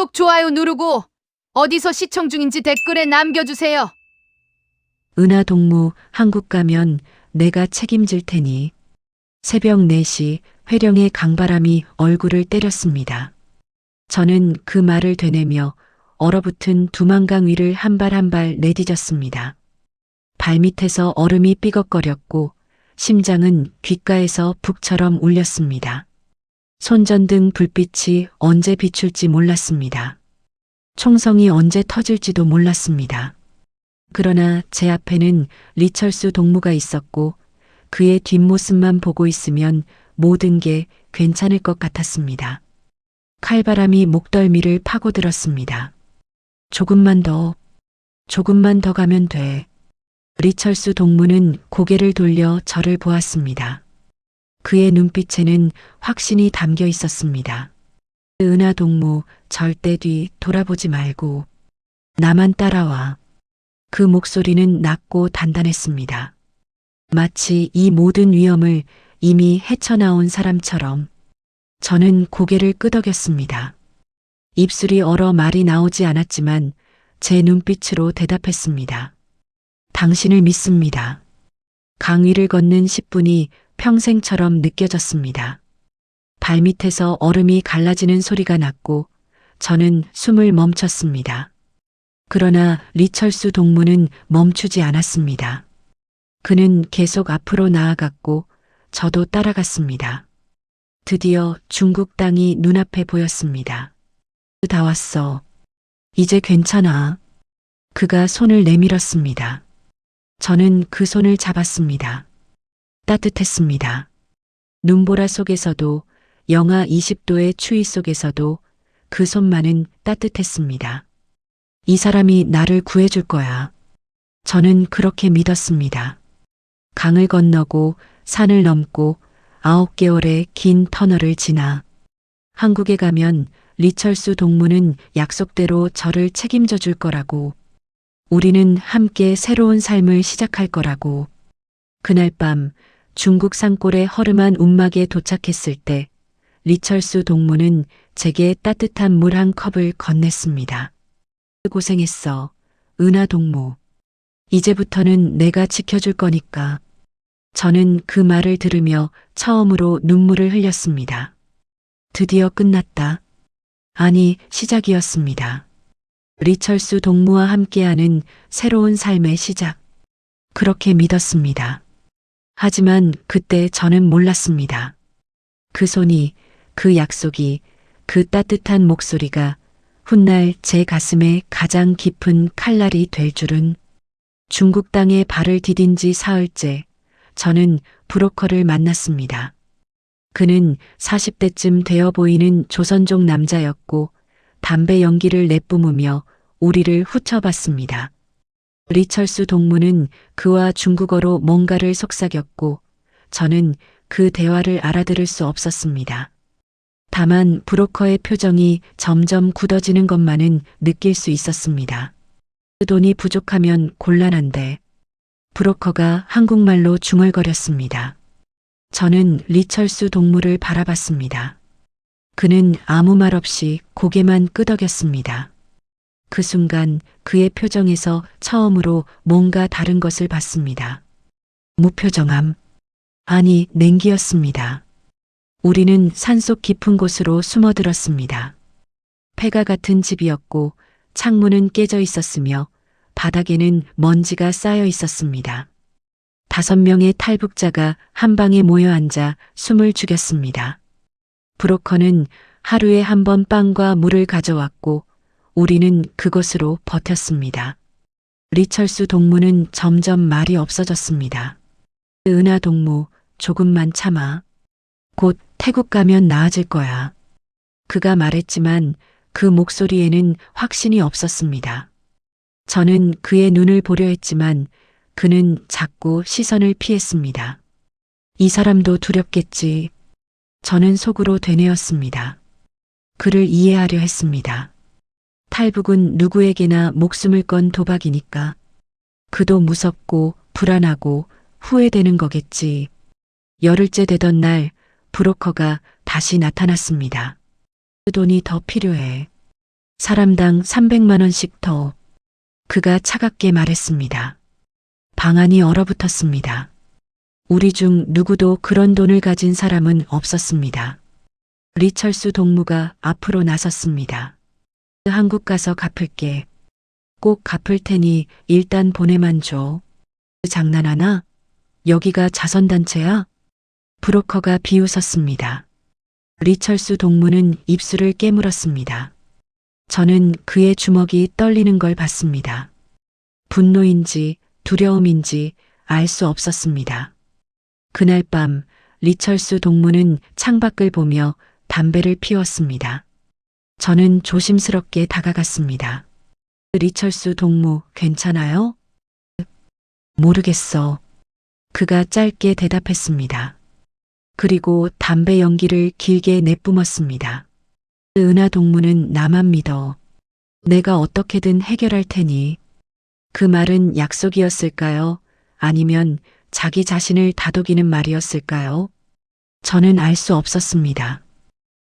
구독, 좋아요 누르고 어디서 시청 중인지 댓글에 남겨주세요. 은하동무 한국 가면 내가 책임질 테니. 새벽 4시 회령의 강바람이 얼굴을 때렸습니다. 저는 그 말을 되뇌며 얼어붙은 두만강 위를 한 발 한 발 내디뎠습니다. 발밑에서 얼음이 삐걱거렸고 심장은 귓가에서 북처럼 울렸습니다. 손전등 불빛이 언제 비출지 몰랐습니다. 총성이 언제 터질지도 몰랐습니다. 그러나 제 앞에는 리철수 동무가 있었고 그의 뒷모습만 보고 있으면 모든 게 괜찮을 것 같았습니다. 칼바람이 목덜미를 파고들었습니다. 조금만 더 가면 돼. 리철수 동무는 고개를 돌려 저를 보았습니다. 그의 눈빛에는 확신이 담겨 있었습니다. 은하 동무, 절대 뒤 돌아보지 말고 나만 따라와. 그 목소리는 낮고 단단했습니다. 마치 이 모든 위험을 이미 헤쳐나온 사람처럼. 저는 고개를 끄덕였습니다. 입술이 얼어 말이 나오지 않았지만 제 눈빛으로 대답했습니다. 당신을 믿습니다. 강 위를 걷는 10분이 평생처럼 느껴졌습니다. 발밑에서 얼음이 갈라지는 소리가 났고 저는 숨을 멈췄습니다. 그러나 리철수 동무는 멈추지 않았습니다. 그는 계속 앞으로 나아갔고 저도 따라갔습니다. 드디어 중국 땅이 눈앞에 보였습니다. 다 왔어. 이제 괜찮아. 그가 손을 내밀었습니다. 저는 그 손을 잡았습니다. 따뜻했습니다. 눈보라 속에서도 영하 20도의 추위 속에서도 그 손만은 따뜻했습니다. 이 사람이 나를 구해줄 거야. 저는 그렇게 믿었습니다. 강을 건너고 산을 넘고 9개월의 긴 터널을 지나 한국에 가면 리철수 동무는 약속대로 저를 책임져 줄 거라고. 우리는 함께 새로운 삶을 시작할 거라고. 그날 밤 중국 산골의 허름한 움막에 도착했을 때 리철수 동무는 제게 따뜻한 물 한 컵을 건넸습니다. 고생했어, 은하 동무. 이제부터는 내가 지켜줄 거니까. 저는 그 말을 들으며 처음으로 눈물을 흘렸습니다. 드디어 끝났다. 아니, 시작이었습니다. 리철수 동무와 함께하는 새로운 삶의 시작. 그렇게 믿었습니다. 하지만 그때 저는 몰랐습니다. 그 손이, 그 약속이, 그 따뜻한 목소리가 훗날 제 가슴에 가장 깊은 칼날이 될 줄은. 중국 땅에 발을 디딘 지 사흘째 저는 브로커를 만났습니다. 그는 40대쯤 되어 보이는 조선족 남자였고 담배 연기를 내뿜으며 우리를 후쳐봤습니다. 리철수 동무는 그와 중국어로 뭔가를 속삭였고 저는 그 대화를 알아들을 수 없었습니다. 다만 브로커의 표정이 점점 굳어지는 것만은 느낄 수 있었습니다. 돈이 부족하면 곤란한데. 브로커가 한국말로 중얼거렸습니다. 저는 리철수 동무를 바라봤습니다. 그는 아무 말 없이 고개만 끄덕였습니다. 그 순간 그의 표정에서 처음으로 뭔가 다른 것을 봤습니다. 무표정함. 아니, 냉기였습니다. 우리는 산속 깊은 곳으로 숨어들었습니다. 폐가 같은 집이었고 창문은 깨져 있었으며 바닥에는 먼지가 쌓여 있었습니다. 5명의 탈북자가 한 방에 모여 앉아 숨을 죽였습니다. 브로커는 하루에 한 번 빵과 물을 가져왔고 우리는 그것으로 버텼습니다. 리철수 동무는 점점 말이 없어졌습니다. 은하 동무, 조금만 참아. 곧 태국 가면 나아질 거야. 그가 말했지만 그 목소리에는 확신이 없었습니다. 저는 그의 눈을 보려 했지만 그는 자꾸 시선을 피했습니다. 이 사람도 두렵겠지. 저는 속으로 되뇌었습니다. 그를 이해하려 했습니다. 탈북은 누구에게나 목숨을 건 도박이니까. 그도 무섭고 불안하고 후회되는 거겠지. 열흘째 되던 날 브로커가 다시 나타났습니다. 돈이 더 필요해. 사람당 300만 원씩 더. 그가 차갑게 말했습니다. 방안이 얼어붙었습니다. 우리 중 누구도 그런 돈을 가진 사람은 없었습니다. 리철수 동무가 앞으로 나섰습니다. 한국 가서 갚을게. 꼭 갚을 테니 일단 보내만 줘. 장난하나? 여기가 자선단체야? 브로커가 비웃었습니다. 리철수 동무는 입술을 깨물었습니다. 저는 그의 주먹이 떨리는 걸 봤습니다. 분노인지 두려움인지 알 수 없었습니다. 그날 밤 리철수 동무는 창밖을 보며 담배를 피웠습니다. 저는 조심스럽게 다가갔습니다. 리철수 동무 괜찮아요? 모르겠어. 그가 짧게 대답했습니다. 그리고 담배 연기를 길게 내뿜었습니다. 은하 동무는 나만 믿어. 내가 어떻게든 해결할 테니. 그 말은 약속이었을까요? 아니면 자기 자신을 다독이는 말이었을까요? 저는 알 수 없었습니다.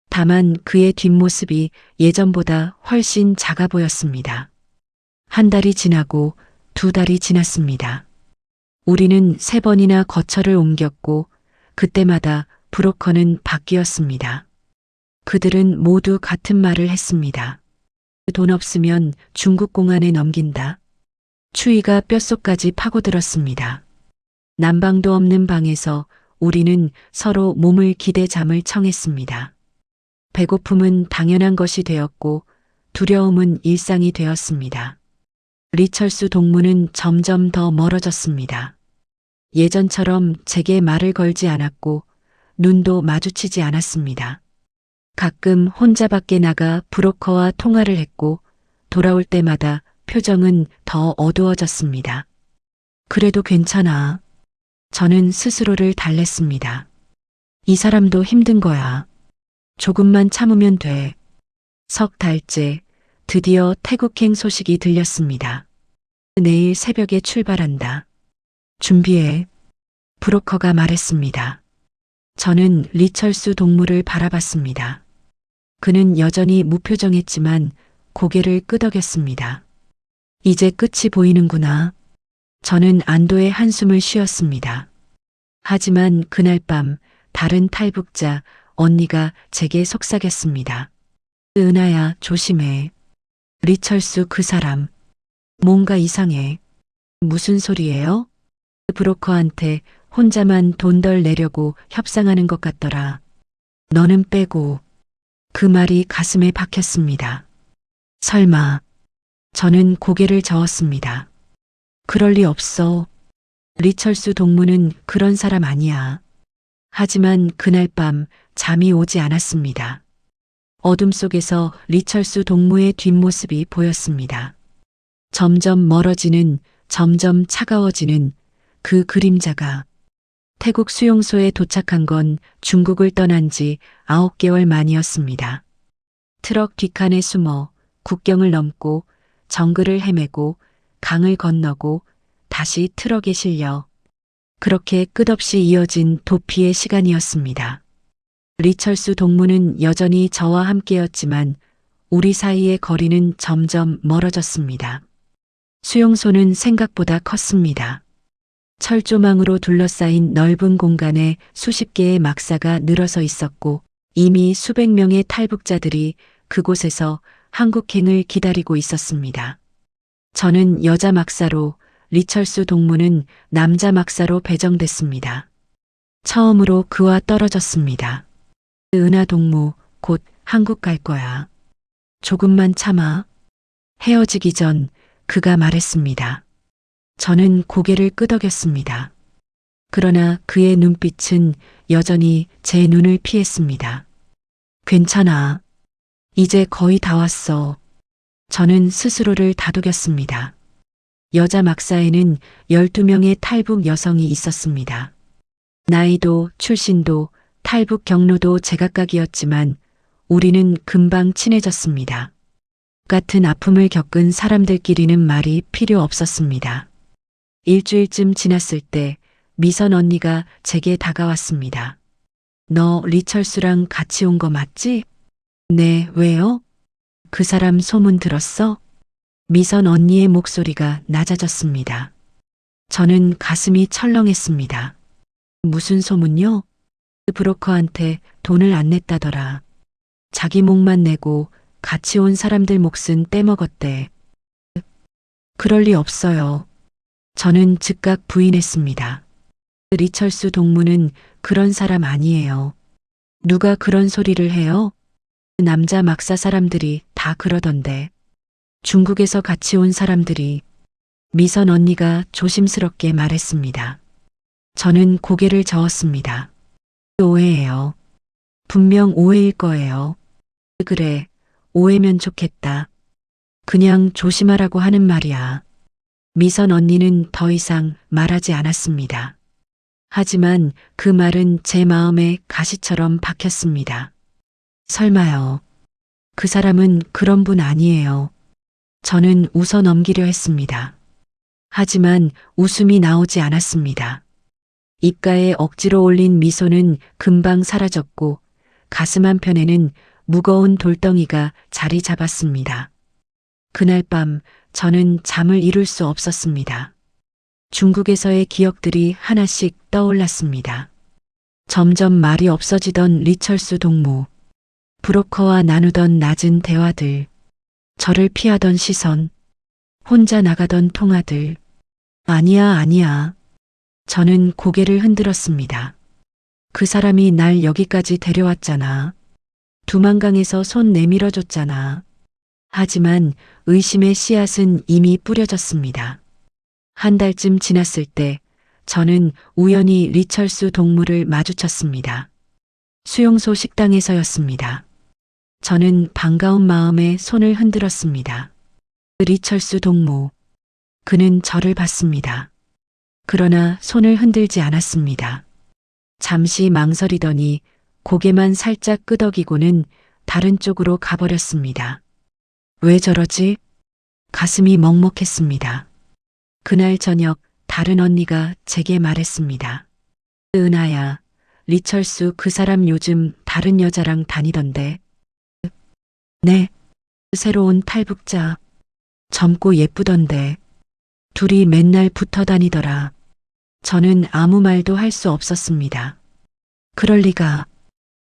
다만 그의 뒷모습이 예전보다 훨씬 작아 보였습니다. 한 달이 지나고 2달이 지났습니다. 우리는 3번이나 거처를 옮겼고 그때마다 브로커는 바뀌었습니다. 그들은 모두 같은 말을 했습니다. 돈 없으면 중국 공안에 넘긴다. 추위가 뼛속까지 파고들었습니다. 난방도 없는 방에서 우리는 서로 몸을 기대 잠을 청했습니다. 배고픔은 당연한 것이 되었고 두려움은 일상이 되었습니다. 리철수 동무는 점점 더 멀어졌습니다. 예전처럼 제게 말을 걸지 않았고 눈도 마주치지 않았습니다. 가끔 혼자 밖에 나가 브로커와 통화를 했고 돌아올 때마다 표정은 더 어두워졌습니다. 그래도 괜찮아. 저는 스스로를 달랬습니다. 이 사람도 힘든 거야. 조금만 참으면 돼. 3달째 드디어 태국행 소식이 들렸습니다. 내일 새벽에 출발한다. 준비해. 브로커가 말했습니다. 저는 리철수 동무를 바라봤습니다. 그는 여전히 무표정했지만 고개를 끄덕였습니다. 이제 끝이 보이는구나. 저는 안도의 한숨을 쉬었습니다. 하지만 그날 밤 다른 탈북자 언니가 제게 속삭였습니다. 은하야, 조심해. 리철수 그 사람. 뭔가 이상해. 무슨 소리예요? 브로커한테 혼자만 돈 덜 내려고 협상하는 것 같더라. 너는 빼고. 그 말이 가슴에 박혔습니다. 설마. 저는 고개를 저었습니다. 그럴 리 없어. 리철수 동무는 그런 사람 아니야. 하지만 그날 밤 잠이 오지 않았습니다. 어둠 속에서 리철수 동무의 뒷모습이 보였습니다. 점점 멀어지는, 점점 차가워지는 그 그림자가. 태국 수용소에 도착한 건 중국을 떠난 지 9개월 만이었습니다. 트럭 뒷칸에 숨어 국경을 넘고 정글을 헤매고 강을 건너고 다시 트럭에 실려 그렇게 끝없이 이어진 도피의 시간이었습니다. 리철수 동무는 여전히 저와 함께였지만 우리 사이의 거리는 점점 멀어졌습니다. 수용소는 생각보다 컸습니다. 철조망으로 둘러싸인 넓은 공간에 수십 개의 막사가 늘어서 있었고 이미 수백 명의 탈북자들이 그곳에서 한국행을 기다리고 있었습니다. 저는 여자 막사로, 리철수 동무는 남자 막사로 배정됐습니다. 처음으로 그와 떨어졌습니다. 은하 동무, 곧 한국 갈 거야. 조금만 참아. 헤어지기 전 그가 말했습니다. 저는 고개를 끄덕였습니다. 그러나 그의 눈빛은 여전히 제 눈을 피했습니다. 괜찮아. 이제 거의 다 왔어. 저는 스스로를 다독였습니다. 여자 막사에는 12명의 탈북 여성이 있었습니다. 나이도 출신도 탈북 경로도 제각각이었지만 우리는 금방 친해졌습니다. 같은 아픔을 겪은 사람들끼리는 말이 필요 없었습니다. 일주일쯤 지났을 때 미선 언니가 제게 그 사람 소문 들었어? 미선 언니의 목소리가 낮아졌습니다. 저는 가슴이 철렁했습니다. 무슨 소문요? 브로커한테 돈을 안 냈다더라. 자기 목만 내고 같이 온 사람들 몫은 떼먹었대. 그럴 리 없어요. 저는 즉각 부인했습니다. 리철수 동무는 그런 사람 아니에요. 누가 그런 소리를 해요? 남자 막사 사람들이 다 그러던데. 중국에서 같이 온 사람들이. 미선 언니가 조심스럽게 말했습니다. 저는 고개를 저었습니다. 오해예요. 분명 오해일 거예요. 그래, 오해면 좋겠다. 그냥 조심하라고 하는 말이야. 미선 언니는 더 이상 말하지 않았습니다. 하지만 그 말은 제 마음에 가시처럼 박혔습니다. 설마요. 그 사람은 그런 분 아니에요. 저는 웃어 넘기려 했습니다. 하지만 웃음이 나오지 않았습니다. 입가에 억지로 올린 미소는 금방 사라졌고 가슴 한편에는 무거운 돌덩이가 자리 잡았습니다. 그날 밤 저는 잠을 이룰 수 없었습니다. 중국에서의 기억들이 하나씩 떠올랐습니다. 점점 말이 없어지던 리철수 동무, 브로커와 나누던 낮은 대화들, 저를 피하던 시선, 혼자 나가던 통화들. 아니야. 저는 고개를 흔들었습니다. 그 사람이 날 여기까지 데려왔잖아. 두만강에서 손 내밀어 줬잖아. 하지만 의심의 씨앗은 이미 뿌려졌습니다. 한 달쯤 지났을 때 저는 우연히 리철수 동무를 마주쳤습니다. 수용소 식당에서였습니다. 저는 반가운 마음에 손을 흔들었습니다. 리철수 동무. 그는 저를 봤습니다. 그러나 손을 흔들지 않았습니다. 잠시 망설이더니 고개만 살짝 끄덕이고는 다른 쪽으로 가버렸습니다. 왜 저러지? 가슴이 먹먹했습니다. 그날 저녁 다른 언니가 제게 말했습니다. 은하야, 리철수 그 사람 요즘 다른 여자랑 다니던데. 네, 새로운 탈북자. 젊고 예쁘던데. 둘이 맨날 붙어 다니더라. 저는 아무 말도 할 수 없었습니다. 그럴 리가.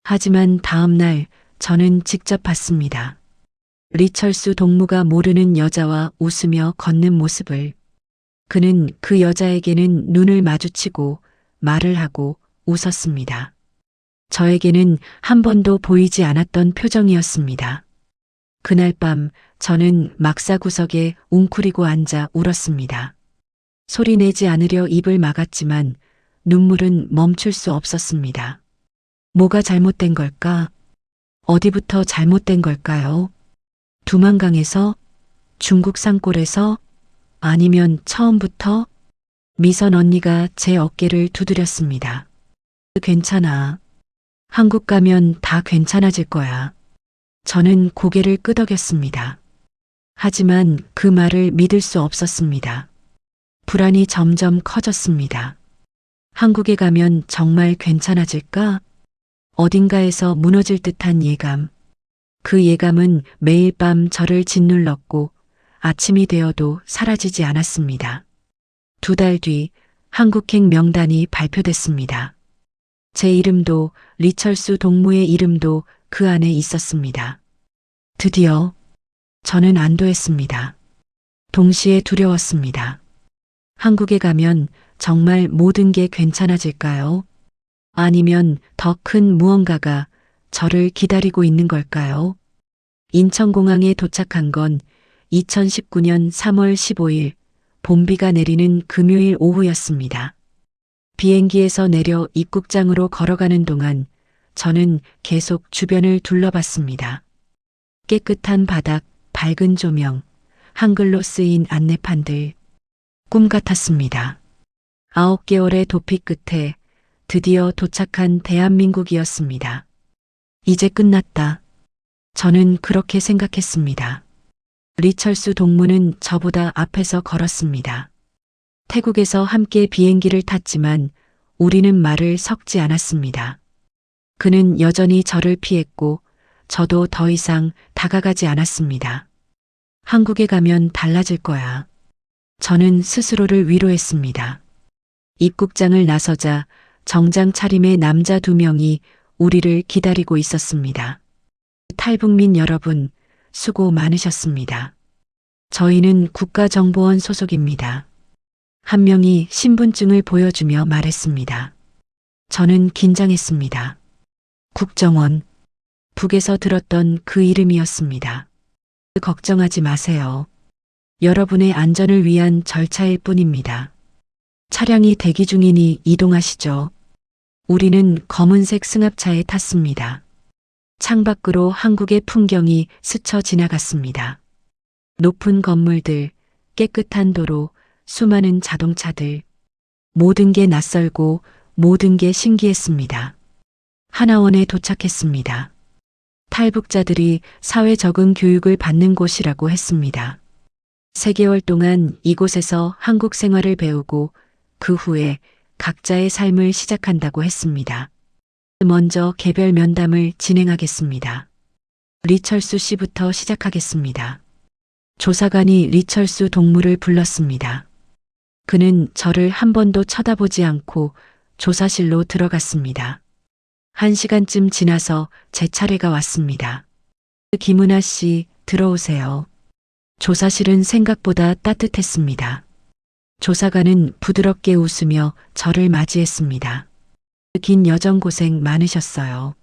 하지만 다음 날 저는 직접 봤습니다. 리철수 동무가 모르는 여자와 웃으며 걷는 모습을. 그는 그 여자에게는 눈을 마주치고 말을 하고 웃었습니다. 저에게는 한 번도 보이지 않았던 표정이었습니다. 그날 밤 저는 막사 구석에 웅크리고 앉아 울었습니다. 소리 내지 않으려 입을 막았지만 눈물은 멈출 수 없었습니다. 뭐가 잘못된 걸까? 어디부터 잘못된 걸까요? 두만강에서? 중국 산골에서? 아니면 처음부터? 미선 언니가 제 어깨를 두드렸습니다. 괜찮아. 한국 가면 다 괜찮아질 거야. 저는 고개를 끄덕였습니다. 하지만 그 말을 믿을 수 없었습니다. 불안이 점점 커졌습니다. 한국에 가면 정말 괜찮아질까? 어딘가에서 무너질 듯한 예감. 그 예감은 매일 밤 저를 짓눌렀고 아침이 되어도 사라지지 않았습니다. 2달 뒤 한국행 명단이 발표됐습니다. 제 이름도 리철수 동무의 이름도 그 안에 있었습니다. 드디어 저는 안도했습니다. 동시에 두려웠습니다. 한국에 가면 정말 모든 게 괜찮아질까요? 아니면 더 큰 무언가가 저를 기다리고 있는 걸까요? 인천공항에 도착한 건 2019년 3월 15일 봄비가 내리는 금요일 오후였습니다. 비행기에서 내려 입국장으로 걸어가는 동안 저는 계속 주변을 둘러봤습니다. 깨끗한 바닥, 밝은 조명, 한글로 쓰인 안내판들. 꿈 같았습니다. 9개월의 도피 끝에 드디어 도착한 대한민국이었습니다. 이제 끝났다. 저는 그렇게 생각했습니다. 리철수 동무는 저보다 앞에서 걸었습니다. 태국에서 함께 비행기를 탔지만 우리는 말을 섞지 않았습니다. 그는 여전히 저를 피했고 저도 더 이상 다가가지 않았습니다. 한국에 가면 달라질 거야. 저는 스스로를 위로했습니다. 입국장을 나서자 정장 차림의 남자 2명이 우리를 기다리고 있었습니다. 탈북민 여러분, 수고 많으셨습니다. 저희는 국가정보원 소속입니다. 한 명이 신분증을 보여주며 말했습니다. 저는 긴장했습니다. 국정원, 북에서 들었던 그 이름이었습니다. 걱정하지 마세요. 여러분의 안전을 위한 절차일 뿐입니다. 차량이 대기 중이니 이동하시죠. 우리는 검은색 승합차에 탔습니다. 창밖으로 한국의 풍경이 스쳐 지나갔습니다. 높은 건물들, 깨끗한 도로, 수많은 자동차들. 모든 게 낯설고 모든 게 신기했습니다. 하나원에 도착했습니다. 탈북자들이 사회 적응 교육을 받는 곳이라고 했습니다. 3개월 동안 이곳에서 한국 생활을 배우고 그 후에 각자의 삶을 시작한다고 했습니다. 먼저 개별 면담을 진행하겠습니다. 리철수 씨부터 시작하겠습니다. 조사관이 리철수 동무를 불렀습니다. 그는 저를 한 번도 쳐다보지 않고 조사실로 들어갔습니다. 1시간쯤 지나서 제 차례가 왔습니다. 김은아 씨, 들어오세요. 조사실은 생각보다 따뜻했습니다. 조사관은 부드럽게 웃으며 저를 맞이했습니다. 긴 여정 고생 많으셨어요.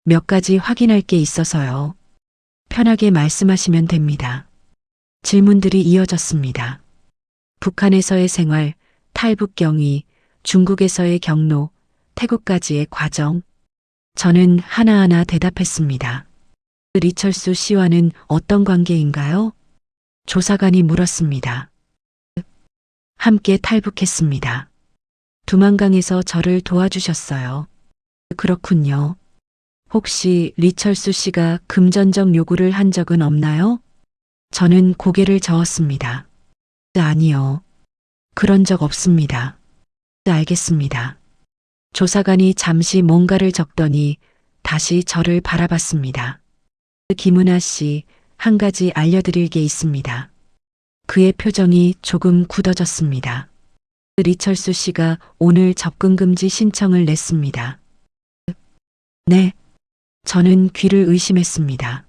몇 가지 확인할 게 있어서요. 편하게 말씀하시면 됩니다. 질문들이 이어졌습니다. 북한에서의 생활, 탈북 경위, 중국에서의 경로, 태국까지의 과정. 저는 하나하나 대답했습니다. 리철수 씨와는 어떤 관계인가요? 조사관이 물었습니다. 함께 탈북했습니다. 두만강에서 저를 도와주셨어요. 그렇군요. 혹시 리철수 씨가 금전적 요구를 한 적은 없나요? 저는 고개를 저었습니다. 아니요. 그런 적 없습니다. 알겠습니다. 조사관이 잠시 뭔가를 적더니 다시 저를 바라봤습니다. 김은아 씨, 한 가지 알려드릴 게 있습니다. 그의 표정이 조금 굳어졌습니다. 리철수 씨가 오늘 접근금지 신청을 냈습니다. 네. 저는 귀를 의심했습니다.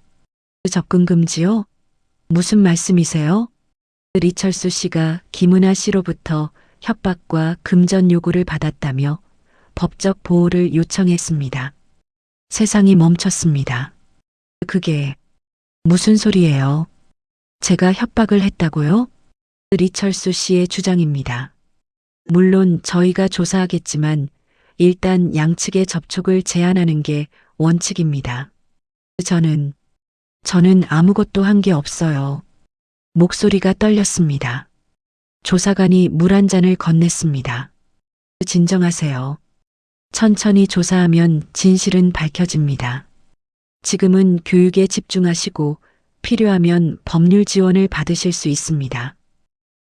접근금지요? 무슨 말씀이세요? 리철수 씨가 김은아 씨로부터 협박과 금전 요구를 받았다며 법적 보호를 요청했습니다. 세상이 멈췄습니다. 그게 무슨 소리예요? 제가 협박을 했다고요? 리철수 씨의 주장입니다. 물론 저희가 조사하겠지만 일단 양측의 접촉을 제한하는 게 원칙입니다. 저는 아무것도 한 게 없어요. 목소리가 떨렸습니다. 조사관이 물 한 잔을 건넸습니다. 진정하세요. 천천히 조사하면 진실은 밝혀집니다. 지금은 교육에 집중하시고 필요하면 법률 지원을 받으실 수 있습니다.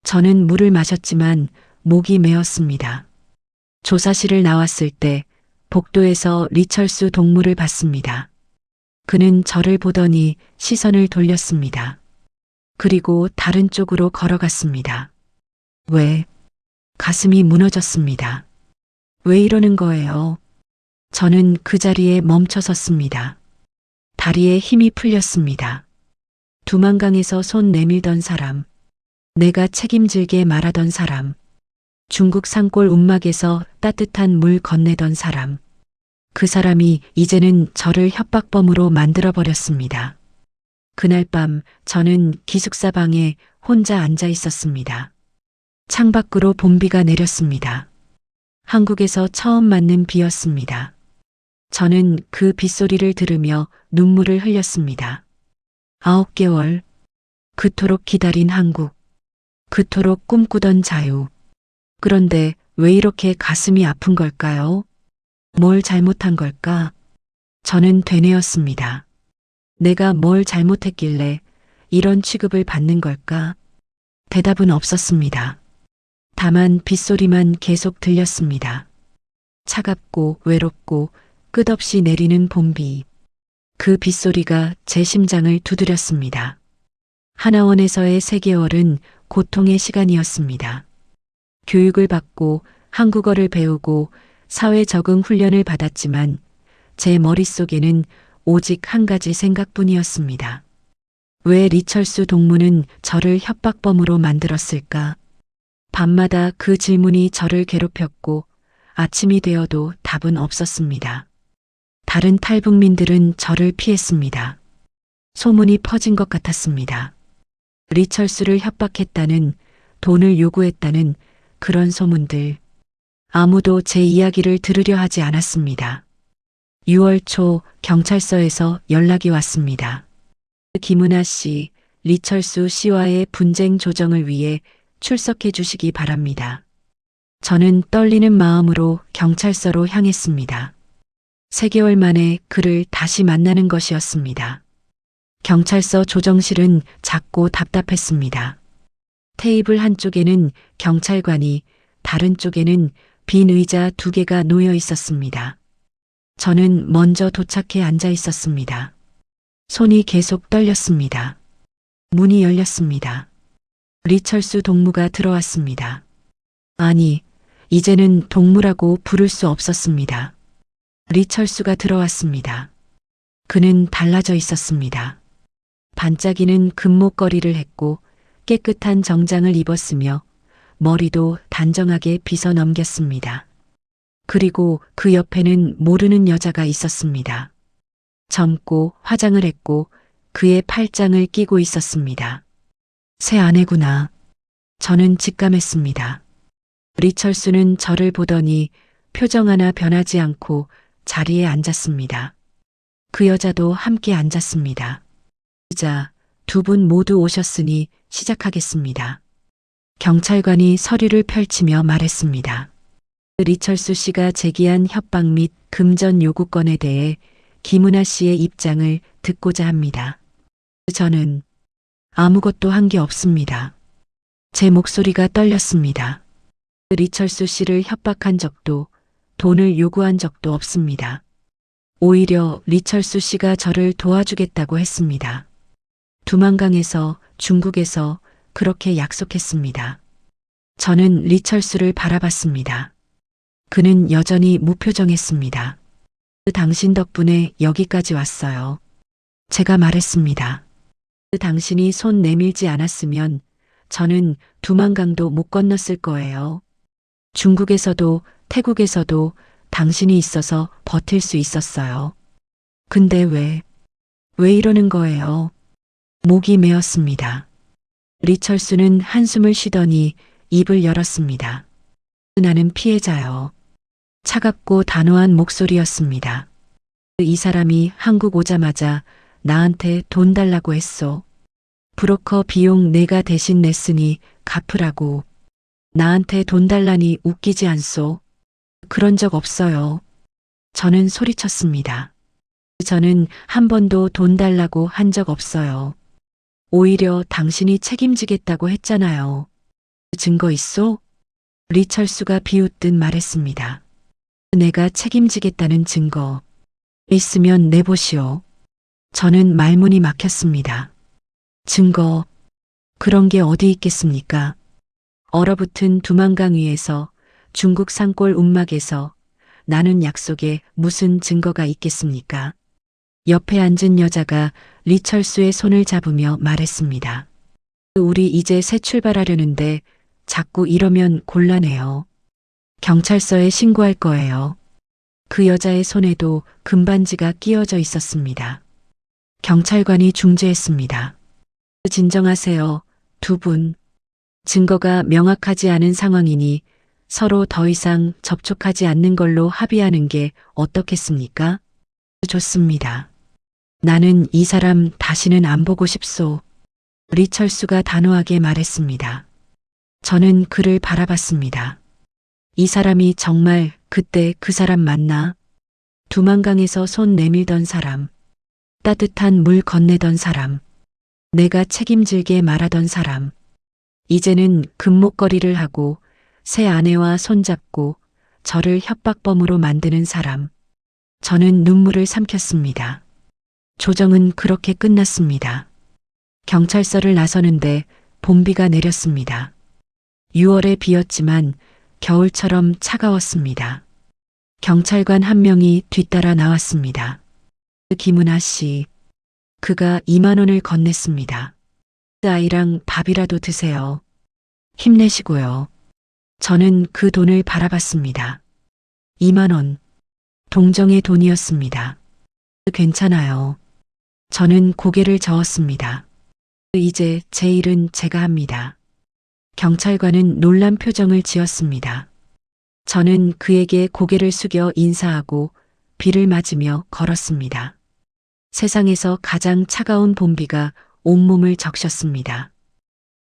저는 물을 마셨지만 목이 메었습니다. 조사실을 나왔을 때 복도에서 리철수 동무를 봤습니다. 그는 저를 보더니 시선을 돌렸습니다. 그리고 다른 쪽으로 걸어갔습니다. 왜? 가슴이 무너졌습니다. 왜 이러는 거예요? 저는 그 자리에 멈춰 섰습니다. 다리에 힘이 풀렸습니다. 두만강에서 손 내밀던 사람, 내가 책임질게 말하던 사람, 중국 산골 움막에서 따뜻한 물 건네던 사람, 그 사람이 이제는 저를 협박범으로 만들어버렸습니다. 그날 밤 저는 기숙사 방에 혼자 앉아 있었습니다. 창밖으로 봄비가 내렸습니다. 한국에서 처음 맞는 비였습니다. 저는 그 빗소리를 들으며 눈물을 흘렸습니다. 9개월, 그토록 기다린 한국, 그토록 꿈꾸던 자유. 그런데 왜 이렇게 가슴이 아픈 걸까요? 뭘 잘못한 걸까? 저는 되뇌었습니다. 내가 뭘 잘못했길래 이런 취급을 받는 걸까? 대답은 없었습니다. 다만 빗소리만 계속 들렸습니다. 차갑고 외롭고 끝없이 내리는 봄비. 그 빗소리가 제 심장을 두드렸습니다. 하나원에서의 3개월은 고통의 시간이었습니다. 교육을 받고 한국어를 배우고 사회 적응 훈련을 받았지만 제 머릿속에는 오직 한 가지 생각뿐이었습니다. 왜 리철수 동무는 저를 협박범으로 만들었을까? 밤마다 그 질문이 저를 괴롭혔고 아침이 되어도 답은 없었습니다. 다른 탈북민들은 저를 피했습니다. 소문이 퍼진 것 같았습니다. 리철수를 협박했다는, 돈을 요구했다는 그런 소문들. 아무도 제 이야기를 들으려 하지 않았습니다. 6월 초 경찰서에서 연락이 왔습니다. 김은아 씨, 리철수 씨와의 분쟁 조정을 위해 출석해 주시기 바랍니다. 저는 떨리는 마음으로 경찰서로 향했습니다. 3개월 만에 그를 다시 만나는 것이었습니다. 경찰서 조정실은 작고 답답했습니다. 테이블 한쪽에는 경찰관이, 다른 쪽에는 빈 의자 2개가 놓여 있었습니다. 저는 먼저 도착해 앉아 있었습니다. 손이 계속 떨렸습니다. 문이 열렸습니다. 리철수 동무가 들어왔습니다. 아니, 이제는 동무라고 부를 수 없었습니다. 리철수가 들어왔습니다. 그는 달라져 있었습니다. 반짝이는 금목걸이를 했고 깨끗한 정장을 입었으며 머리도 단정하게 빗어 넘겼습니다. 그리고 그 옆에는 모르는 여자가 있었습니다. 젊고 화장을 했고 그의 팔짱을 끼고 있었습니다. 새 아내구나. 저는 직감했습니다. 리철수는 저를 보더니 표정 하나 변하지 않고 자리에 앉았습니다. 그 여자도 함께 앉았습니다. 자, 2분 모두 오셨으니 시작하겠습니다. 경찰관이 서류를 펼치며 말했습니다. 리철수 씨가 제기한 협박 및 금전 요구건에 대해 김은아 씨의 입장을 듣고자 합니다. 저는 아무것도 한 게 없습니다. 제 목소리가 떨렸습니다. 리철수 씨를 협박한 적도 돈을 요구한 적도 없습니다. 오히려 리철수 씨가 저를 도와주겠다고 했습니다. 두만강에서, 중국에서 그렇게 약속했습니다. 저는 리철수를 바라봤습니다. 그는 여전히 무표정했습니다. 당신 덕분에 여기까지 왔어요. 제가 말했습니다. 당신이 손 내밀지 않았으면 저는 두만강도 못 건넜을 거예요. 중국에서도 태국에서도 당신이 있어서 버틸 수 있었어요. 근데 왜 이러는 거예요? 목이 메었습니다. 리철수는 한숨을 쉬더니 입을 열었습니다. 나는 피해자요. 차갑고 단호한 목소리였습니다. 이 사람이 한국 오자마자 나한테 돈 달라고 했소. 브로커 비용 내가 대신 냈으니 갚으라고. 나한테 돈 달라니 웃기지 않소. 그런 적 없어요. 저는 소리쳤습니다. 저는 한 번도 돈 달라고 한 적 없어요. 오히려 당신이 책임지겠다고 했잖아요. 증거 있소? 리철수가 비웃듯 말했습니다. 내가 책임지겠다는 증거 있으면 내보시오. 저는 말문이 막혔습니다. 증거, 그런 게 어디 있겠습니까? 얼어붙은 두만강 위에서, 중국 산골 움막에서 나눈 약속에 무슨 증거가 있겠습니까? 옆에 앉은 여자가 리철수의 손을 잡으며 말했습니다. 우리 이제 새 출발하려는데 자꾸 이러면 곤란해요. 경찰서에 신고할 거예요. 그 여자의 손에도 금반지가 끼어져 있었습니다. 경찰관이 중재했습니다. 진정하세요. 2분. 증거가 명확하지 않은 상황이니 서로 더 이상 접촉하지 않는 걸로 합의하는 게 어떻겠습니까? 좋습니다. 나는 이 사람 다시는 안 보고 싶소. 리철수가 단호하게 말했습니다. 저는 그를 바라봤습니다. 이 사람이 정말 그때 그 사람 맞나? 두만강에서 손 내밀던 사람, 따뜻한 물 건네던 사람, 내가 책임질게 말하던 사람, 이제는 금목걸이를 하고 새 아내와 손잡고 저를 협박범으로 만드는 사람. 저는 눈물을 삼켰습니다. 조정은 그렇게 끝났습니다. 경찰서를 나서는데 봄비가 내렸습니다. 6월에 비었지만 겨울처럼 차가웠습니다. 경찰관 한 명이 뒤따라 나왔습니다. 김은하 씨, 그가 2만 원을 건넸습니다. 아이랑 밥이라도 드세요. 힘내시고요. 저는 그 돈을 바라봤습니다. 2만 원. 동정의 돈이었습니다. 괜찮아요. 저는 고개를 저었습니다. 이제 제 일은 제가 합니다. 경찰관은 놀란 표정을 지었습니다. 저는 그에게 고개를 숙여 인사하고 비를 맞으며 걸었습니다. 세상에서 가장 차가운 봄비가 온몸을 적셨습니다.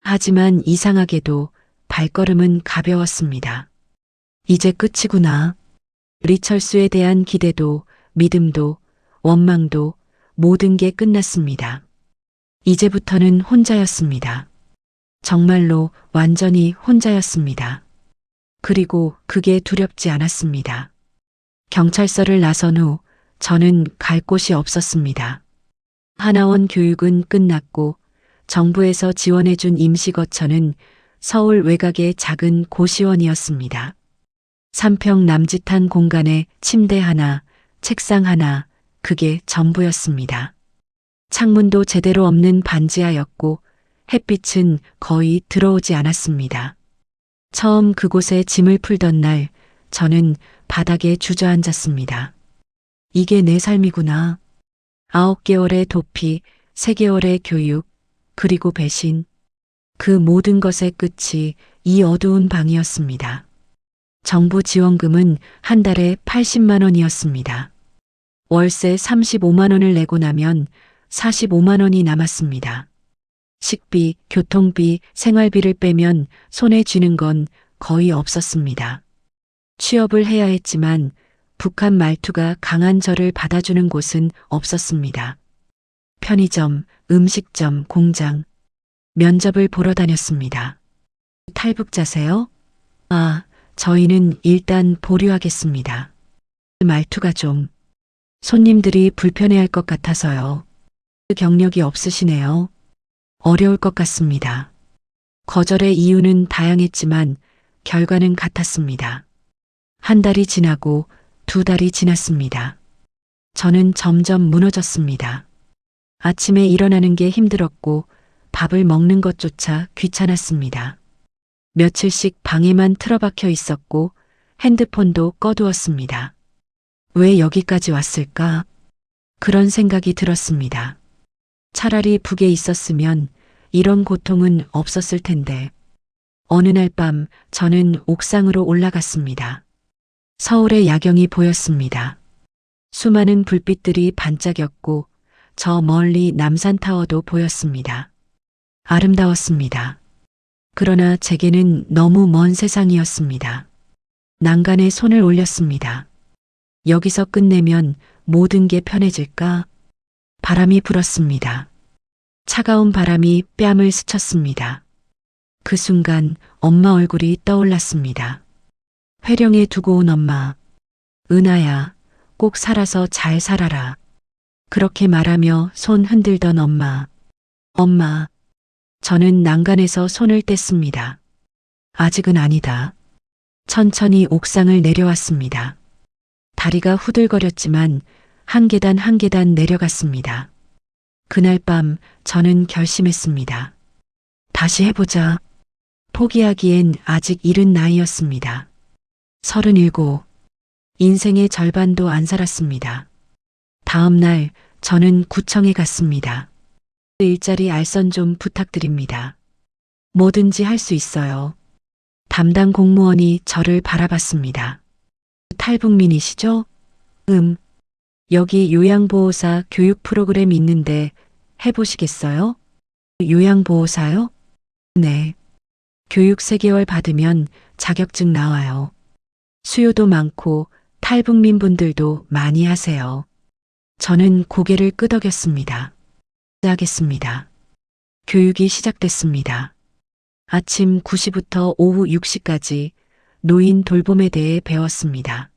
하지만 이상하게도 발걸음은 가벼웠습니다. 이제 끝이구나. 리철수에 대한 기대도, 믿음도, 원망도 모든 게 끝났습니다. 이제부터는 혼자였습니다. 정말로 완전히 혼자였습니다. 그리고 그게 두렵지 않았습니다. 경찰서를 나선 후 저는 갈 곳이 없었습니다. 하나원 교육은 끝났고 정부에서 지원해준 임시거처는 서울 외곽의 작은 고시원이었습니다. 3평 남짓한 공간에 침대 하나, 책상 하나, 그게 전부였습니다. 창문도 제대로 없는 반지하였고 햇빛은 거의 들어오지 않았습니다. 처음 그곳에 짐을 풀던 날 저는 바닥에 주저앉았습니다. 이게 내 삶이구나. 9개월의 도피, 3개월의 교육, 그리고 배신. 그 모든 것의 끝이 이 어두운 방이었습니다. 정부 지원금은 한 달에 80만 원이었습니다. 월세 35만 원을 내고 나면 45만 원이 남았습니다. 식비, 교통비, 생활비를 빼면 손에 쥐는 건 거의 없었습니다. 취업을 해야 했지만 북한 말투가 강한 저를 받아주는 곳은 없었습니다. 편의점, 음식점, 공장, 면접을 보러 다녔습니다. 탈북자세요? 아, 저희는 일단 보류하겠습니다. 말투가 좀 손님들이 불편해할 것 같아서요. 경력이 없으시네요. 어려울 것 같습니다. 거절의 이유는 다양했지만 결과는 같았습니다. 한 달이 지나고 2달이 지났습니다. 저는 점점 무너졌습니다. 아침에 일어나는 게 힘들었고 밥을 먹는 것조차 귀찮았습니다. 며칠씩 방에만 틀어박혀 있었고 핸드폰도 꺼두었습니다. 왜 여기까지 왔을까? 그런 생각이 들었습니다. 차라리 북에 있었으면 이런 고통은 없었을 텐데. 어느 날 밤 저는 옥상으로 올라갔습니다. 서울의 야경이 보였습니다. 수많은 불빛들이 반짝였고 저 멀리 남산타워도 보였습니다. 아름다웠습니다. 그러나 제게는 너무 먼 세상이었습니다. 난간에 손을 올렸습니다. 여기서 끝내면 모든 게 편해질까? 바람이 불었습니다. 차가운 바람이 뺨을 스쳤습니다. 그 순간 엄마 얼굴이 떠올랐습니다. 회령에 두고 온 엄마. 은하야, 꼭 살아서 잘 살아라. 그렇게 말하며 손 흔들던 엄마. 엄마. 저는 난간에서 손을 뗐습니다. 아직은 아니다. 천천히 옥상을 내려왔습니다. 다리가 후들거렸지만 한 계단 한 계단 내려갔습니다. 그날 밤 저는 결심했습니다. 다시 해보자. 포기하기엔 아직 이른 나이였습니다. 37. 인생의 절반도 안 살았습니다. 다음 날 저는 구청에 갔습니다. 일자리 알선 좀 부탁드립니다. 뭐든지 할 수 있어요. 담당 공무원이 저를 바라봤습니다. 탈북민이시죠? 여기 요양보호사 교육 프로그램 있는데 해보시겠어요? 요양보호사요? 네. 교육 3개월 받으면 자격증 나와요. 수요도 많고 탈북민 분들도 많이 하세요. 저는 고개를 끄덕였습니다. 하겠습니다. 교육이 시작됐습니다. 아침 9시부터 오후 6시까지 노인 돌봄에 대해 배웠습니다.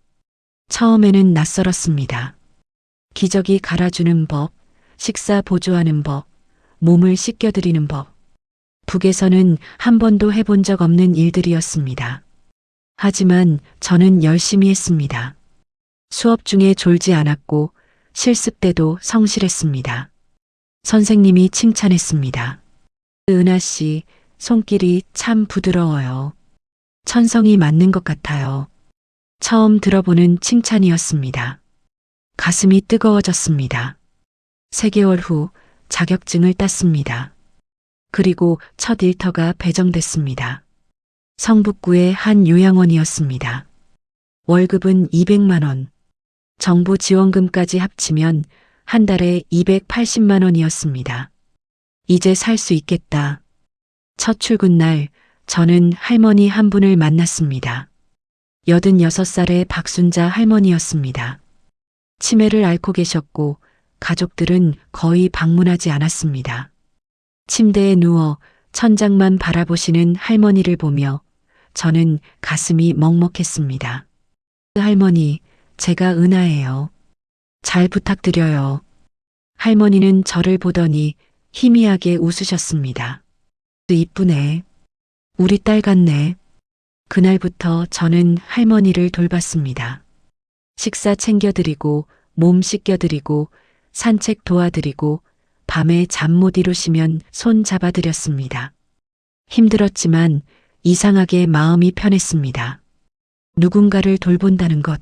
처음에는 낯설었습니다. 기저귀 갈아주는 법, 식사 보조하는 법, 몸을 씻겨드리는 법. 북에서는 한 번도 해본 적 없는 일들이었습니다. 하지만 저는 열심히 했습니다. 수업 중에 졸지 않았고 실습 때도 성실했습니다. 선생님이 칭찬했습니다. 은하 씨, 손길이 참 부드러워요. 천성이 맞는 것 같아요. 처음 들어보는 칭찬이었습니다. 가슴이 뜨거워졌습니다. 3개월 후 자격증을 땄습니다. 그리고 첫 일터가 배정됐습니다. 성북구의 한 요양원이었습니다. 월급은 200만 원. 정부 지원금까지 합치면 한 달에 280만 원이었습니다. 이제 살 수 있겠다. 첫 출근 날 저는 할머니 한 분을 만났습니다. 86살의 박순자 할머니였습니다. 치매를 앓고 계셨고 가족들은 거의 방문하지 않았습니다. 침대에 누워 천장만 바라보시는 할머니를 보며 저는 가슴이 먹먹했습니다. 할머니, 제가 은하예요. 잘 부탁드려요. 할머니는 저를 보더니 희미하게 웃으셨습니다. 이쁘네. 우리 딸 같네. 그날부터 저는 할머니를 돌봤습니다. 식사 챙겨드리고 몸 씻겨드리고 산책 도와드리고 밤에 잠 못 이루시면 손 잡아드렸습니다. 힘들었지만 이상하게 마음이 편했습니다. 누군가를 돌본다는 것,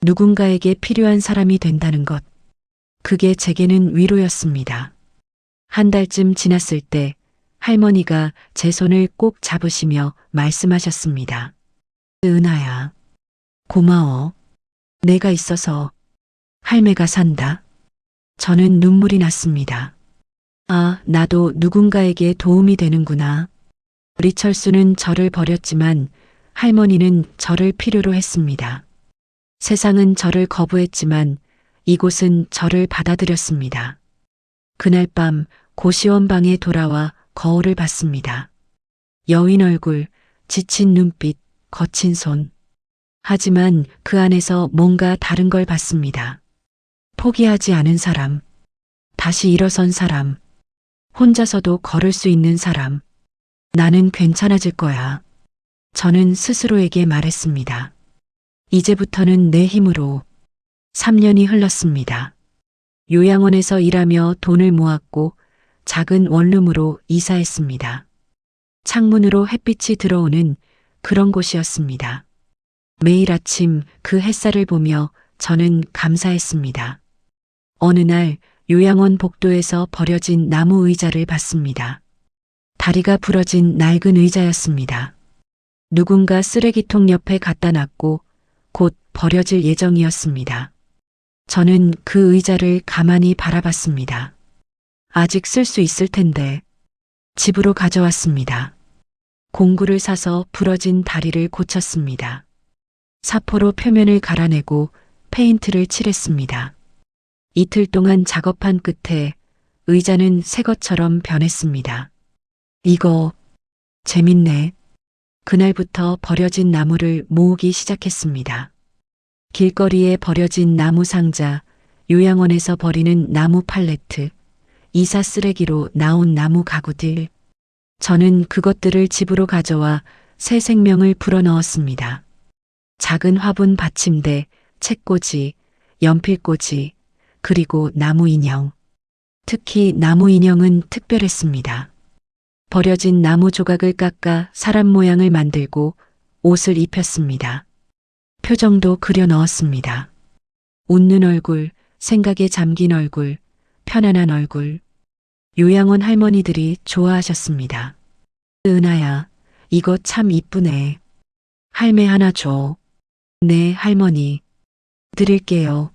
누군가에게 필요한 사람이 된다는 것, 그게 제게는 위로였습니다. 한 달쯤 지났을 때 할머니가 제 손을 꼭 잡으시며 말씀하셨습니다. 은하야, 고마워. 내가 있어서 할매가 산다. 저는 눈물이 났습니다. 아, 나도 누군가에게 도움이 되는구나. 리철수는 저를 버렸지만 할머니는 저를 필요로 했습니다. 세상은 저를 거부했지만 이곳은 저를 받아들였습니다. 그날 밤 고시원 방에 돌아와 거울을 봤습니다. 여인 얼굴, 지친 눈빛, 거친 손. 하지만 그 안에서 뭔가 다른 걸 봤습니다. 포기하지 않은 사람, 다시 일어선 사람, 혼자서도 걸을 수 있는 사람. 나는 괜찮아질 거야. 저는 스스로에게 말했습니다. 이제부터는 내 힘으로. 3년이 흘렀습니다. 요양원에서 일하며 돈을 모았고 작은 원룸으로 이사했습니다. 창문으로 햇빛이 들어오는 그런 곳이었습니다. 매일 아침 그 햇살을 보며 저는 감사했습니다. 어느 날 요양원 복도에서 버려진 나무 의자를 봤습니다. 다리가 부러진 낡은 의자였습니다. 누군가 쓰레기통 옆에 갖다 놨고 곧 버려질 예정이었습니다. 저는 그 의자를 가만히 바라봤습니다. 아직 쓸 수 있을 텐데. 집으로 가져왔습니다. 공구를 사서 부러진 다리를 고쳤습니다. 사포로 표면을 갈아내고 페인트를 칠했습니다. 이틀 동안 작업한 끝에 의자는 새 것처럼 변했습니다. 이거 재밌네. 그날부터 버려진 나무를 모으기 시작했습니다. 길거리에 버려진 나무 상자, 요양원에서 버리는 나무 팔레트, 이사 쓰레기로 나온 나무 가구들. 저는 그것들을 집으로 가져와 새 생명을 불어넣었습니다. 작은 화분 받침대, 책꽂이, 연필꽂이, 그리고 나무 인형. 특히 나무 인형은 특별했습니다. 버려진 나무 조각을 깎아 사람 모양을 만들고 옷을 입혔습니다. 표정도 그려 넣었습니다. 웃는 얼굴, 생각에 잠긴 얼굴, 편안한 얼굴. 요양원 할머니들이 좋아하셨습니다. 은하야, 이거 참 이쁘네. 할매 하나 줘. 네, 할머니. 드릴게요.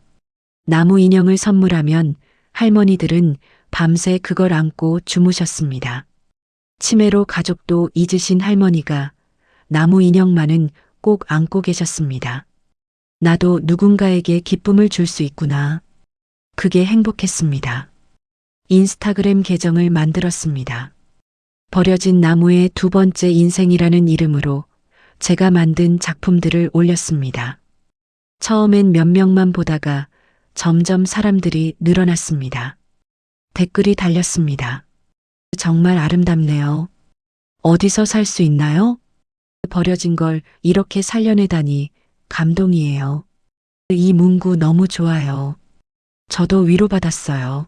나무 인형을 선물하면 할머니들은 밤새 그걸 안고 주무셨습니다. 치매로 가족도 잊으신 할머니가 나무 인형만은 꼭 안고 계셨습니다. 나도 누군가에게 기쁨을 줄 수 있구나. 그게 행복했습니다. 인스타그램 계정을 만들었습니다. 버려진 나무의 두 번째 인생이라는 이름으로 제가 만든 작품들을 올렸습니다. 처음엔 몇 명만 보다가 점점 사람들이 늘어났습니다. 댓글이 달렸습니다. 정말 아름답네요. 어디서 살 수 있나요? 버려진 걸 이렇게 살려내다니 감동이에요. 이 문구 너무 좋아요. 저도 위로받았어요.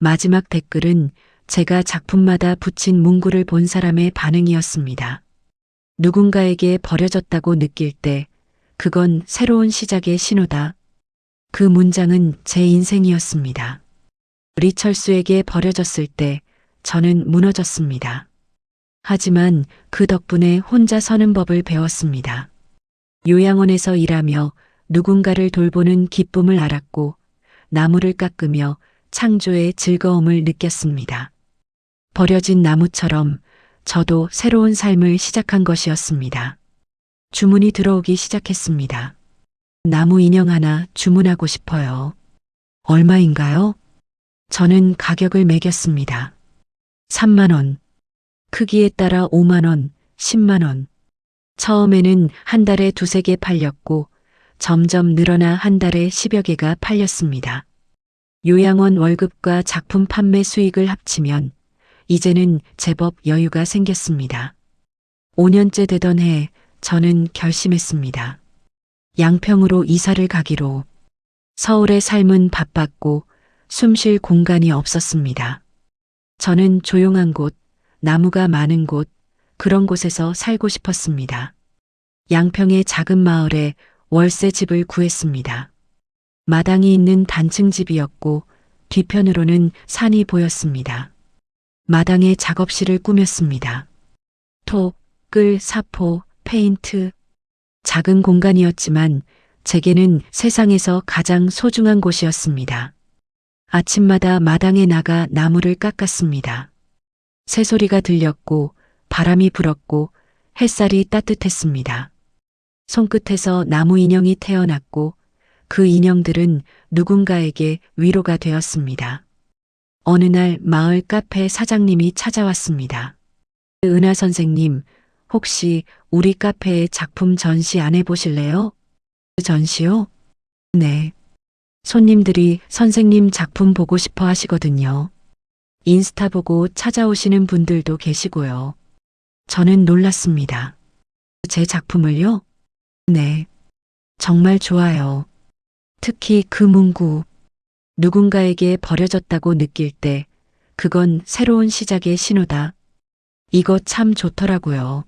마지막 댓글은 제가 작품마다 붙인 문구를 본 사람의 반응이었습니다. 누군가에게 버려졌다고 느낄 때 그건 새로운 시작의 신호다. 그 문장은 제 인생이었습니다. 리철수에게 버려졌을 때 저는 무너졌습니다. 하지만 그 덕분에 혼자 서는 법을 배웠습니다. 요양원에서 일하며 누군가를 돌보는 기쁨을 알았고 나무를 깎으며 창조의 즐거움을 느꼈습니다. 버려진 나무처럼 저도 새로운 삶을 시작한 것이었습니다. 주문이 들어오기 시작했습니다. 나무 인형 하나 주문하고 싶어요. 얼마인가요? 저는 가격을 매겼습니다. 3만 원. 크기에 따라 5만 원, 10만 원. 처음에는 한 달에 2~3개 팔렸고 점점 늘어나 한 달에 10여 개가 팔렸습니다. 요양원 월급과 작품 판매 수익을 합치면 이제는 제법 여유가 생겼습니다. 5년째 되던 해 저는 결심했습니다. 양평으로 이사를 가기로. 서울의 삶은 바빴고 숨 쉴 공간이 없었습니다. 저는 조용한 곳, 나무가 많은 곳, 그런 곳에서 살고 싶었습니다. 양평의 작은 마을에 월세 집을 구했습니다. 마당이 있는 단층 집이었고 뒤편으로는 산이 보였습니다. 마당에 작업실을 꾸몄습니다. 토, 끌, 사포, 페인트. 작은 공간이었지만 제게는 세상에서 가장 소중한 곳이었습니다. 아침마다 마당에 나가 나무를 깎았습니다. 새소리가 들렸고 바람이 불었고 햇살이 따뜻했습니다. 손끝에서 나무 인형이 태어났고 그 인형들은 누군가에게 위로가 되었습니다. 어느 날 마을 카페 사장님이 찾아왔습니다. 은하 선생님, 혹시 우리 카페에 작품 전시 안 해보실래요? 전시요? 네. 손님들이 선생님 작품 보고 싶어 하시거든요. 인스타 보고 찾아오시는 분들도 계시고요. 저는 놀랐습니다. 제 작품을요? 네. 정말 좋아요. 특히 그 문구. 누군가에게 버려졌다고 느낄 때 그건 새로운 시작의 신호다. 이거 참 좋더라고요.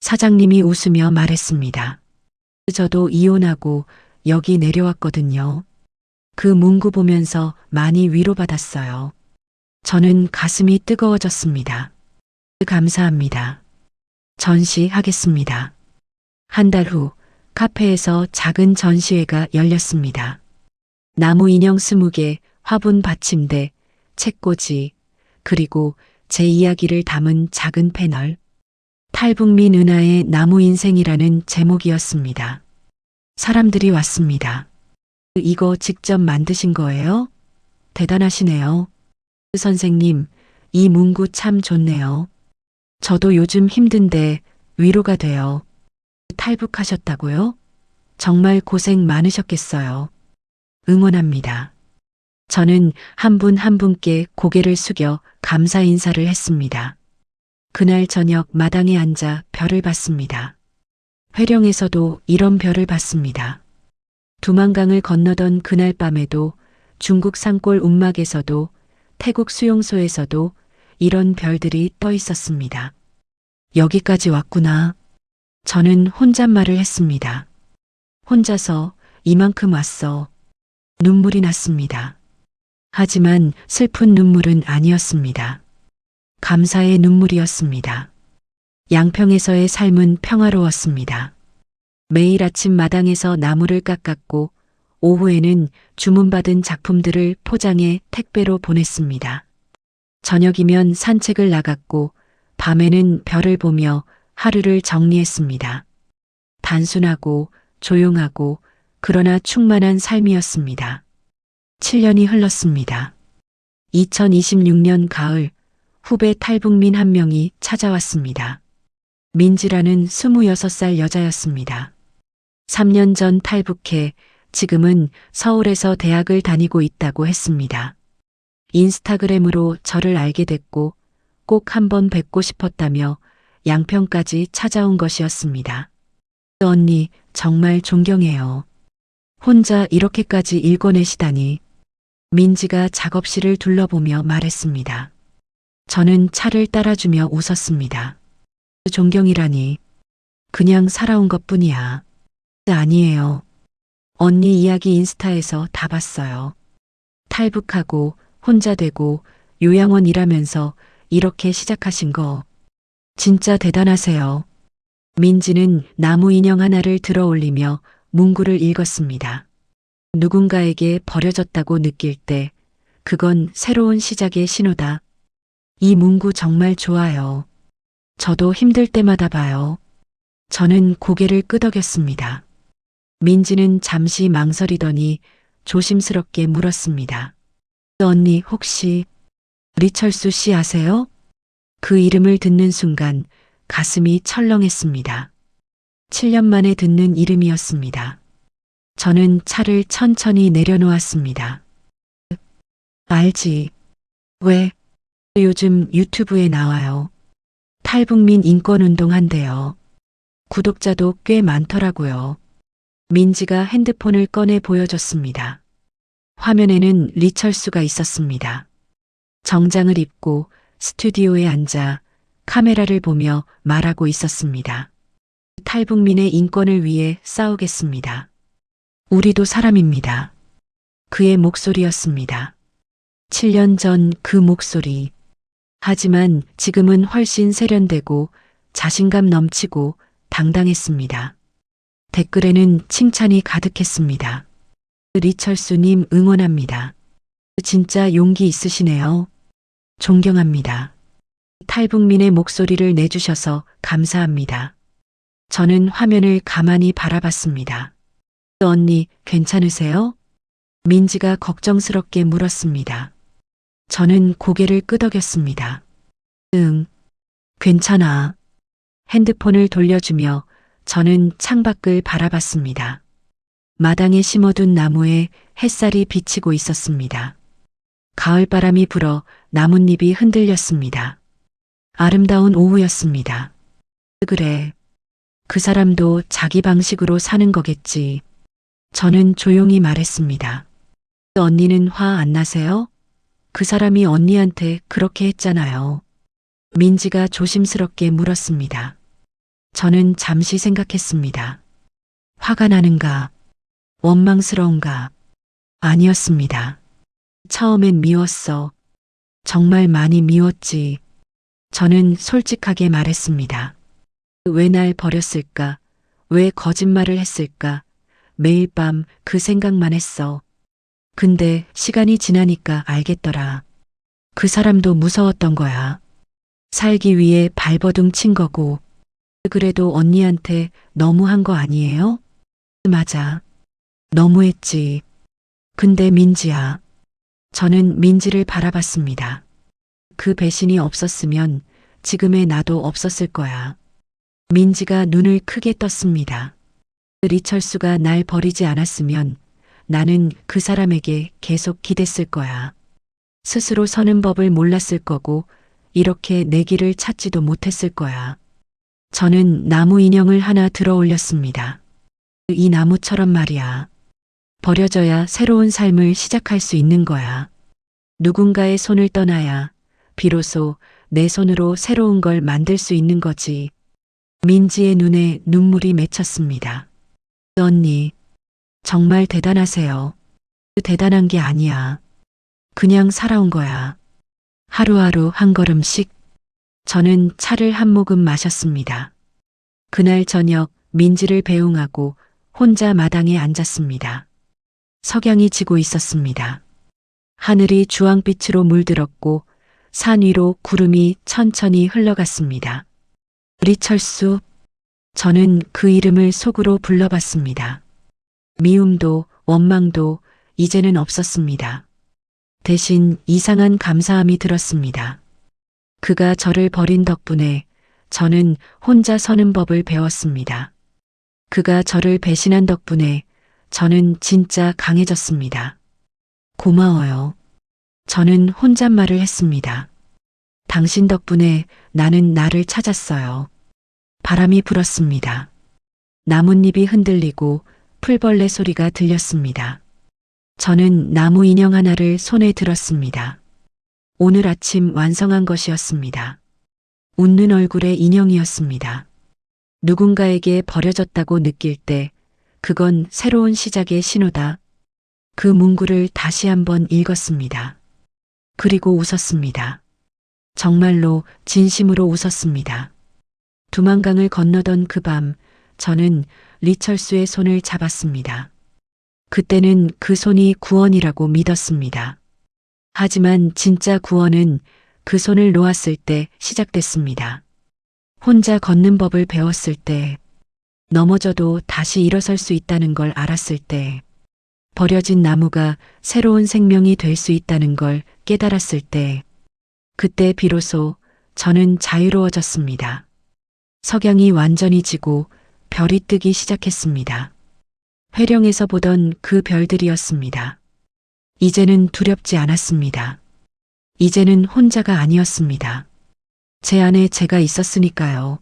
사장님이 웃으며 말했습니다. 저도 이혼하고 여기 내려왔거든요. 그 문구 보면서 많이 위로받았어요. 저는 가슴이 뜨거워졌습니다. 감사합니다. 전시하겠습니다. 한 달 후 카페에서 작은 전시회가 열렸습니다. 나무 인형 20개, 화분 받침대, 책꽂이, 그리고 제 이야기를 담은 작은 패널. 탈북민 은하의 나무 인생이라는 제목이었습니다. 사람들이 왔습니다. 이거 직접 만드신 거예요? 대단하시네요. 선생님, 이 문구 참 좋네요. 저도 요즘 힘든데 위로가 돼요. 탈북하셨다고요? 정말 고생 많으셨겠어요. 응원합니다. 저는 한 분 한 분께 고개를 숙여 감사 인사를 했습니다. 그날 저녁 마당에 앉아 별을 봤습니다. 회령에서도 이런 별을 봤습니다. 두만강을 건너던 그날 밤에도 중국 산골 움막에서도 태국 수용소에서도 이런 별들이 떠 있었습니다. 여기까지 왔구나. 저는 혼잣말을 했습니다. 혼자서 이만큼 왔어. 눈물이 났습니다. 하지만 슬픈 눈물은 아니었습니다. 감사의 눈물이었습니다. 양평에서의 삶은 평화로웠습니다. 매일 아침 마당에서 나무를 깎았고 오후에는 주문받은 작품들을 포장해 택배로 보냈습니다. 저녁이면 산책을 나갔고 밤에는 별을 보며 하루를 정리했습니다. 단순하고 조용하고 그러나 충만한 삶이었습니다. 7년이 흘렀습니다. 2026년 가을 후배 탈북민 한 명이 찾아왔습니다. 민지라는 26살 여자였습니다. 3년 전 탈북해 지금은 서울에서 대학을 다니고 있다고 했습니다. 인스타그램으로 저를 알게 됐고 꼭 한번 뵙고 싶었다며 양평까지 찾아온 것이었습니다. 언니, 정말 존경해요. 혼자 이렇게까지 읽어내시다니. 민지가 작업실을 둘러보며 말했습니다. 저는 차를 따라주며 웃었습니다. 존경이라니. 그냥 살아온 것뿐이야. 아니에요. 언니 이야기 인스타에서 다 봤어요. 탈북하고 혼자 되고 요양원 일하면서 이렇게 시작하신 거 진짜 대단하세요. 민지는 나무 인형 하나를 들어 올리며 문구를 읽었습니다. 누군가에게 버려졌다고 느낄 때 그건 새로운 시작의 신호다. 이 문구 정말 좋아요. 저도 힘들 때마다 봐요. 저는 고개를 끄덕였습니다. 민지는 잠시 망설이더니 조심스럽게 물었습니다. 언니 혹시 리철수 씨 아세요? 그 이름을 듣는 순간 가슴이 철렁했습니다. 7년 만에 듣는 이름이었습니다. 저는 차를 천천히 내려놓았습니다. 알지. 왜? 요즘 유튜브에 나와요. 탈북민 인권운동 한대요. 구독자도 꽤 많더라고요. 민지가 핸드폰을 꺼내 보여줬습니다. 화면에는 리철수가 있었습니다. 정장을 입고 스튜디오에 앉아 카메라를 보며 말하고 있었습니다. 탈북민의 인권을 위해 싸우겠습니다. 우리도 사람입니다. 그의 목소리였습니다. 7년 전 그 목소리. 하지만 지금은 훨씬 세련되고 자신감 넘치고 당당했습니다. 댓글에는 칭찬이 가득했습니다. 리철수님 응원합니다. 진짜 용기 있으시네요. 존경합니다. 탈북민의 목소리를 내주셔서 감사합니다. 저는 화면을 가만히 바라봤습니다. 언니, 괜찮으세요? 민지가 걱정스럽게 물었습니다. 저는 고개를 끄덕였습니다. 응, 괜찮아. 핸드폰을 돌려주며 저는 창밖을 바라봤습니다. 마당에 심어둔 나무에 햇살이 비치고 있었습니다. 가을바람이 불어 나뭇잎이 흔들렸습니다. 아름다운 오후였습니다. 그래. 그 사람도 자기 방식으로 사는 거겠지. 저는 조용히 말했습니다. 언니는 화 안 나세요? 그 사람이 언니한테 그렇게 했잖아요. 민지가 조심스럽게 물었습니다. 저는 잠시 생각했습니다. 화가 나는가? 원망스러운가? 아니었습니다. 처음엔 미웠어. 정말 많이 미웠지. 저는 솔직하게 말했습니다. 왜 날 버렸을까? 왜 거짓말을 했을까? 매일 밤 그 생각만 했어. 근데 시간이 지나니까 알겠더라. 그 사람도 무서웠던 거야. 살기 위해 발버둥 친 거고. 그래도 언니한테 너무한 거 아니에요? 맞아. 너무했지. 근데 민지야. 저는 민지를 바라봤습니다. 그 배신이 없었으면 지금의 나도 없었을 거야. 민지가 눈을 크게 떴습니다. 리철수가 날 버리지 않았으면 나는 그 사람에게 계속 기댔을 거야. 스스로 서는 법을 몰랐을 거고 이렇게 내 길을 찾지도 못했을 거야. 저는 나무 인형을 하나 들어 올렸습니다. 이 나무처럼 말이야. 버려져야 새로운 삶을 시작할 수 있는 거야. 누군가의 손을 떠나야 비로소 내 손으로 새로운 걸 만들 수 있는 거지. 민지의 눈에 눈물이 맺혔습니다. 언니, 정말 대단하세요. 대단한 게 아니야. 그냥 살아온 거야. 하루하루 한 걸음씩. 저는 차를 한 모금 마셨습니다. 그날 저녁 민지를 배웅하고 혼자 마당에 앉았습니다. 석양이 지고 있었습니다. 하늘이 주황빛으로 물들었고 산 위로 구름이 천천히 흘러갔습니다. 리철수. 저는 그 이름을 속으로 불러봤습니다. 미움도 원망도 이제는 없었습니다. 대신 이상한 감사함이 들었습니다. 그가 저를 버린 덕분에 저는 혼자 서는 법을 배웠습니다. 그가 저를 배신한 덕분에 저는 진짜 강해졌습니다. 고마워요. 저는 혼잣말을 했습니다. 당신 덕분에 나는 나를 찾았어요. 바람이 불었습니다. 나뭇잎이 흔들리고 풀벌레 소리가 들렸습니다. 저는 나무 인형 하나를 손에 들었습니다. 오늘 아침 완성한 것이었습니다. 웃는 얼굴의 인형이었습니다. 누군가에게 버려졌다고 느낄 때 그건 새로운 시작의 신호다. 그 문구를 다시 한번 읽었습니다. 그리고 웃었습니다. 정말로 진심으로 웃었습니다. 두만강을 건너던 그 밤 저는 리철수의 손을 잡았습니다. 그때는 그 손이 구원이라고 믿었습니다. 하지만 진짜 구원은 그 손을 놓았을 때 시작됐습니다. 혼자 걷는 법을 배웠을 때, 넘어져도 다시 일어설 수 있다는 걸 알았을 때, 버려진 나무가 새로운 생명이 될 수 있다는 걸 깨달았을 때, 그때 비로소 저는 자유로워졌습니다. 석양이 완전히 지고 별이 뜨기 시작했습니다. 회령에서 보던 그 별들이었습니다. 이제는 두렵지 않았습니다. 이제는 혼자가 아니었습니다. 제 안에 제가 있었으니까요.